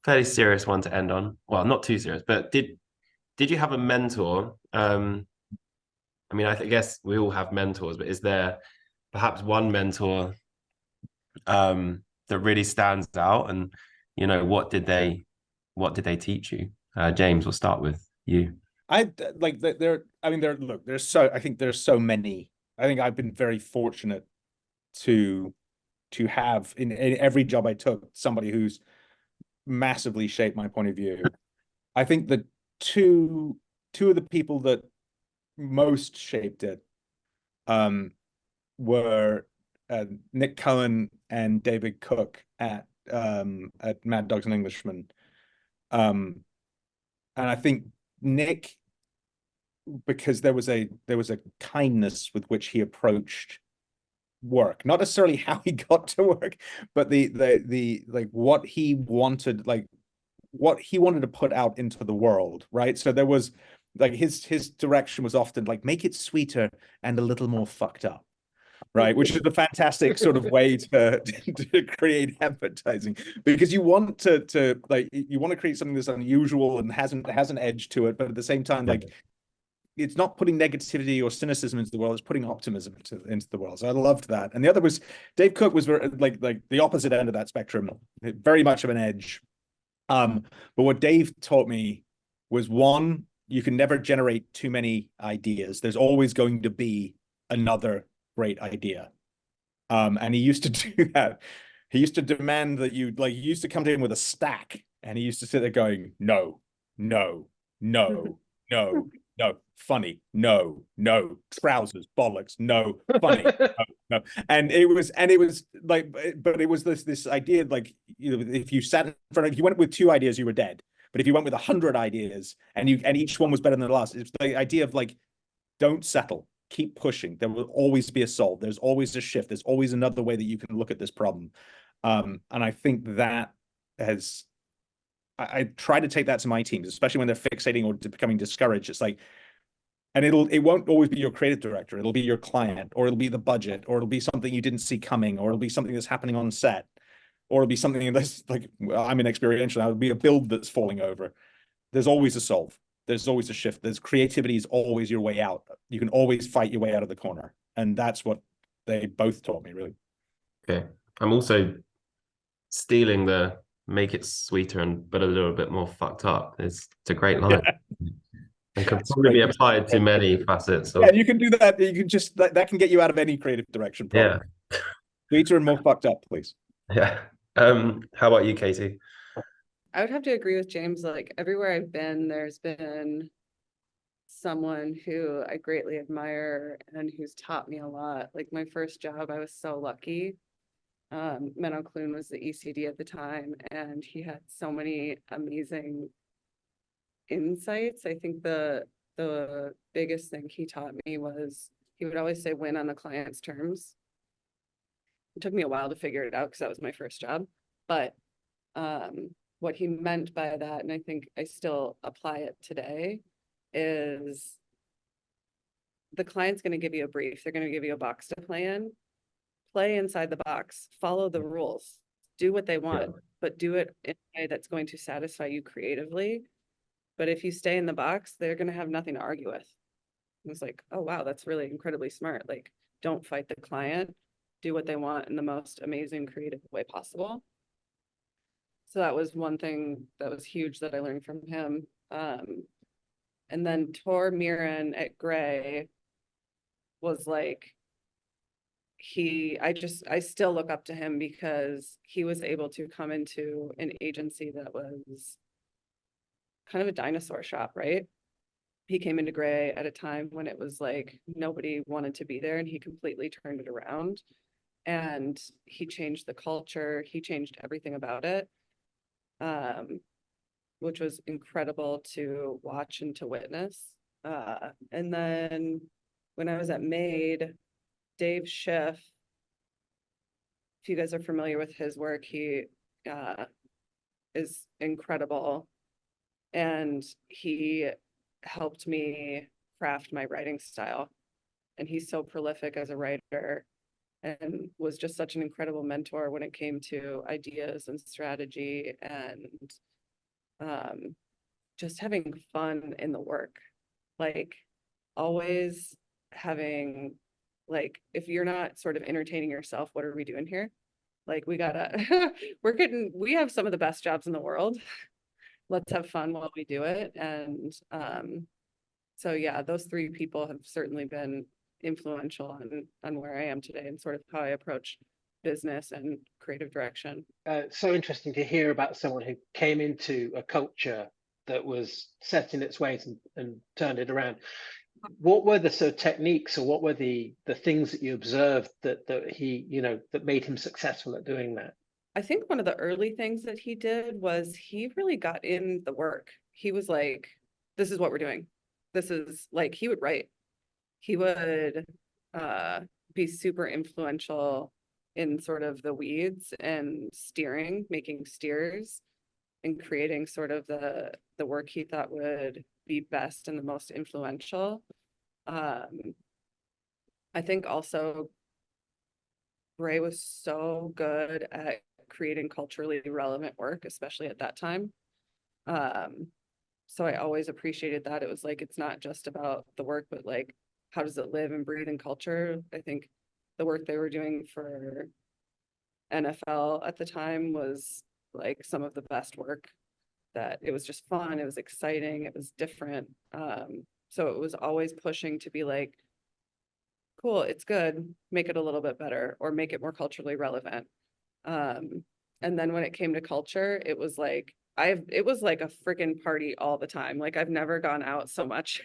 fairly serious one to end on. Well, not too serious, but did you have a mentor? I mean, I guess we all have mentors, but is there perhaps one mentor that really stands out? And what did they teach you? James, we'll start with you. I like there. I mean, there's so many. I think I've been very fortunate to have in every job I took somebody who's massively shaped my point of view. I think the two of the people that most shaped it were Nick Cohen and David Cook at Mad Dogs and Englishmen. And I think Nick, because there was a kindness with which he approached work, not necessarily how he got to work, but the like what he wanted to put out into the world, right? So there was like his direction was often like make it sweeter and a little more fucked up, right? Which is a fantastic sort of way to create advertising, because you want to like you want to create something that's unusual and has an edge to it, but at the same time like it's not putting negativity or cynicism into the world, it's putting optimism into the world. So I loved that. And the other was Dave Cook was very like the opposite end of that spectrum, very much of an edge. But what Dave taught me was, one, never generate too many ideas. There's always going to be another great idea. And he used to do that. He used to demand that you used to come to him with a stack, and he used to sit there going, no, no, no, no, no, funny, no, no, trousers, bollocks, no, funny, no, no. And it was like, but it was this idea, like, you know, if you sat in front of, if you went with 2 ideas, you were dead. But if you went with 100 ideas and each one was better than the last, it's the idea of like, don't settle. Keep pushing. There will always be a solve. There's always a shift. There's always another way that you can look at this problem. And I think that I try to take that to my teams, especially when they're fixating or becoming discouraged. It's like, and it won't always be your creative director. It'll be your client, or it'll be the budget, or it'll be something you didn't see coming, or it'll be something that's happening on set, or it'll be something that's like, well, I'm in experiential. It'll be a build that's falling over. There's always a solve. There's always a shift. There's creativity is always your way out. You can always fight your way out of the corner. And that's what they both taught me, really. Okay. I'm also stealing the make it sweeter but a little bit more fucked up. It's a great line. And can probably be applied to many facets. Yeah, you can do that. You can just, that can get you out of any creative direction. Probably. Yeah. Sweeter and more fucked up, please. Yeah. How about you, Katie? I would have to agree with James. Like everywhere I've been, there's been someone who I greatly admire and who's taught me a lot. Like my first job, I was so lucky. Menno Clune was the ECD at the time, and he had so many amazing insights. I think the biggest thing he taught me was he would always say, win on the client's terms. It took me a while to figure it out because that was my first job. But what he meant by that, and I think I still apply it today, is the client's going to give you a brief. They're going to give you a box to play in. Play inside the box. Follow the rules. Do what they want, but do it in a way that's going to satisfy you creatively. But if you stay in the box, they're going to have nothing to argue with. It was like, oh, wow, that's really incredibly smart. Like, don't fight the client. Do what they want in the most amazing, creative way possible. So that was one thing that was huge that I learned from him. And then Tor Miran at Gray was like, I still look up to him because he was able to come into an agency that was kind of a dinosaur shop, right? He came into Gray at a time when it was like nobody wanted to be there, and he completely turned it around. And he changed the culture. He changed everything about it. Which was incredible to watch and to witness. And then when I was at Made, Dave Schiff, if you guys are familiar with his work, he is incredible. And he helped me craft my writing style. And he's so prolific as a writer and was just such an incredible mentor when it came to ideas and strategy and just having fun in the work. Like always having, like, if you're not sort of entertaining yourself, what are we doing here? Like we have some of the best jobs in the world. Let's have fun while we do it. And so yeah, those 3 people have certainly been influential on where I am today and sort of how I approach business and creative direction. So interesting to hear about someone who came into a culture that was set in its ways and turned it around. What were the sort of techniques, or what were the things that you observed that he, you know, that made him successful at doing that? I think one of the early things that he did was he really got in the work. He was like, this is what we're doing. This is like, he would write. He would be super influential in sort of the weeds and steering, making steers and creating sort of the work he thought would be best and the most influential. I think also Gray was so good at creating culturally relevant work, especially at that time. So I always appreciated that. It was like, it's not just about the work, but like, how does it live and breathe in culture? I think the work they were doing for NFL at the time was like some of the best work that it was just fun, it was exciting, it was different. So it was always pushing to be like, cool, it's good, make it a little bit better, or make it more culturally relevant. And then when it came to culture, it was like, it was like a freaking party all the time. Like I've never gone out so much.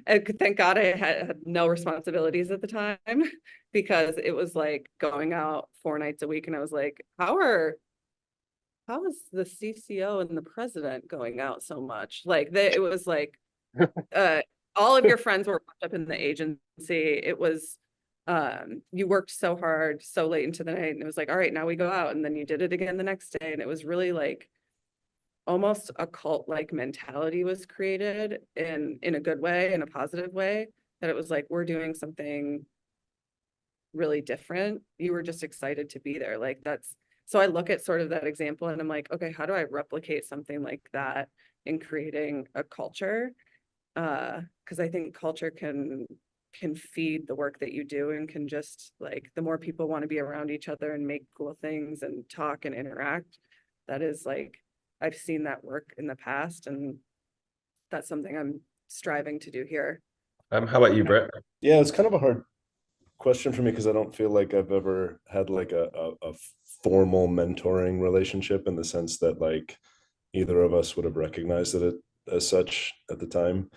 Thank God I had no responsibilities at the time because it was like going out 4 nights a week. And I was like, how is the CCO and the president going out so much? Like it was like, all of your friends were wrapped up in the agency. It was, you worked so hard, so late into the night, and it was like, all right, now we go out. And then you did it again the next day. And it was really like almost a cult-like mentality was created in a good way, in a positive way, that it was like, we're doing something really different. You were just excited to be there. Like so I look at sort of that example and I'm like, okay, how do I replicate something like that in creating a culture? Because I think culture can feed the work that you do, and can just like, the more people want to be around each other and make cool things and talk and interact, that is like, I've seen that work in the past, and that's something I'm striving to do here. How about you, Britt? Yeah, it's kind of a hard question for me because I don't feel like I've ever had like a formal mentoring relationship, in the sense that like either of us would have recognized it as such at the time.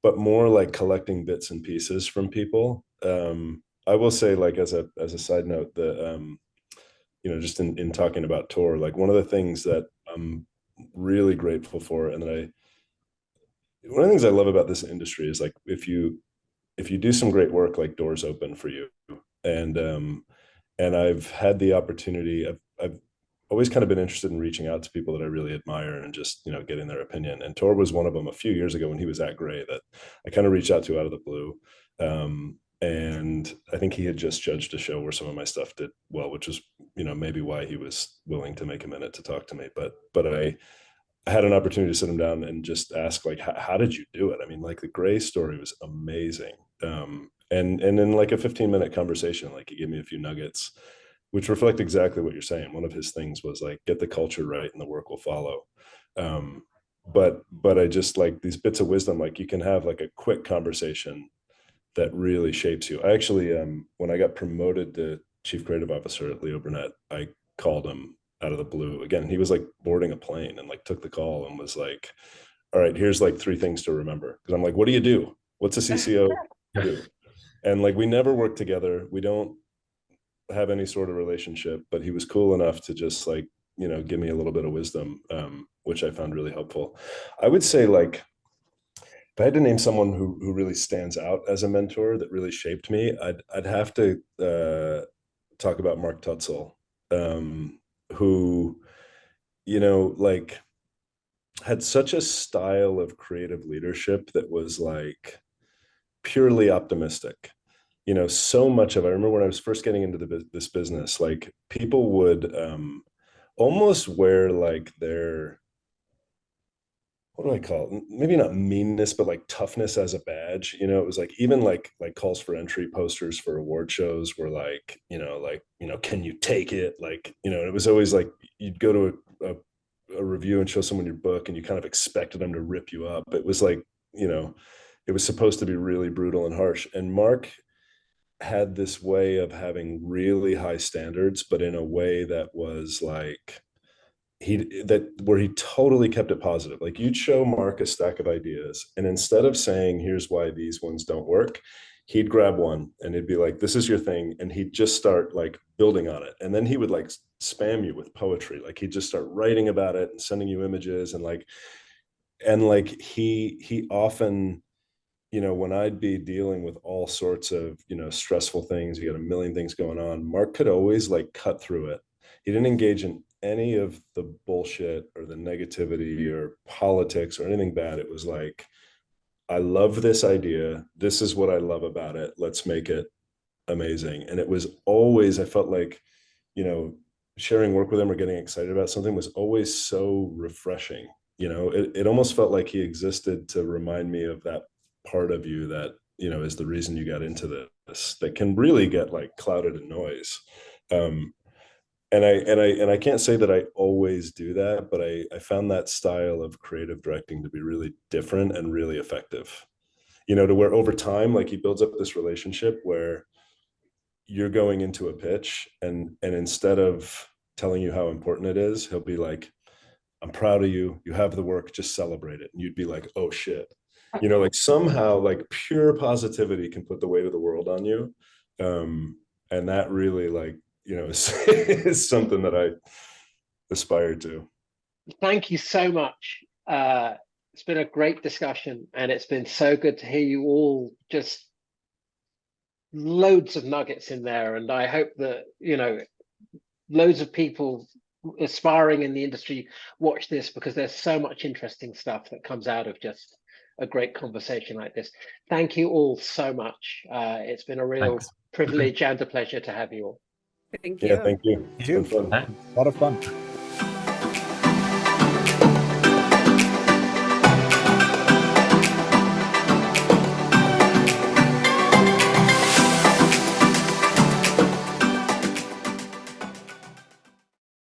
But more like collecting bits and pieces from people. I will say, like, as a side note, that you know, just in talking about Tor, like one of the things that I'm really grateful for, and that one of the things I love about this industry is like, if you do some great work, like doors open for you. And I've had the opportunity, I've always kind of been interested in reaching out to people that I really admire and just, you know, getting their opinion. And Tor was one of them a few years ago when he was at Gray, that I kind of reached out to out of the blue. And I think he had just judged a show where some of my stuff did well, which was, you know, maybe why he was willing to make a minute to talk to me. But I had an opportunity to sit him down and just ask, like, how did you do it? I mean, like the Gray story was amazing. And in like a 15-minute conversation, like he gave me a few nuggets, which reflect exactly what you're saying. One of his things was like, get the culture right and the work will follow. But I just like these bits of wisdom, like you can have like a quick conversation that really shapes you. I actually, when I got promoted to chief creative officer at Leo Burnett, I called him out of the blue again. He was like boarding a plane and like took the call and was like, all right, here's like 3 things to remember. Cause I'm like, what do you do? What's a CCO do? And like, we never worked together. We don't have any sort of relationship, but he was cool enough to just like, you know, give me a little bit of wisdom, which I found really helpful. I would say, like, if I had to name someone who really stands out as a mentor that really shaped me, I'd have to talk about Mark Tutzel, who, you know, like had such a style of creative leadership that was like purely optimistic. You know, so much of, I remember when I was first getting into this business, like people would almost wear like their, what do I call it? Maybe not meanness, but like toughness as a badge. You know, it was like, even like calls for entry posters for award shows were like, can you take it? Like, you know, it was always like, you'd go to a review and show someone your book and you kind of expected them to rip you up. It was like, you know, it was supposed to be really brutal and harsh. And Mark had this way of having really high standards, but in a way that was like, where he totally kept it positive. Like, you'd show Mark a stack of ideas, and instead of saying, here's why these ones don't work, he'd grab one and he'd be like, this is your thing. And he'd just start like building on it. And then he would like spam you with poetry. Like, he'd just start writing about it and sending you images. And he often, you know, when I'd be dealing with all sorts of, you know, stressful things, you got a million things going on, Mark could always like cut through it. He didn't engage in any of the bullshit or the negativity or politics or anything bad. It was like, I love this idea. This is what I love about it. Let's make it amazing. And it was always, I felt like, you know, sharing work with him or getting excited about something was always so refreshing. You know, it almost felt like he existed to remind me of that part of you that, you know, is the reason you got into this, that can really get like clouded in noise. and I can't say that I always do that, but I found that style of creative directing to be really different and really effective. You know, to where over time, like, he builds up this relationship where you're going into a pitch, and instead of telling you how important it is, he'll be like, I'm proud of you. You have the work, just celebrate it. And you'd be like, oh shit. You know, like, somehow, like, pure positivity can put the weight of the world on you. And that really, like, you know, is something that I aspire to. Thank you so much. It's been a great discussion, and it's been so good to hear you all, just loads of nuggets in there. And I hope that, you know, loads of people aspiring in the industry watch this, because there's so much interesting stuff that comes out of just a great conversation like this. Thank you all so much. It's been a real Thanks. privilege and a pleasure to have you all. Thank you. Yeah, thank you. It's been fun. A lot of fun.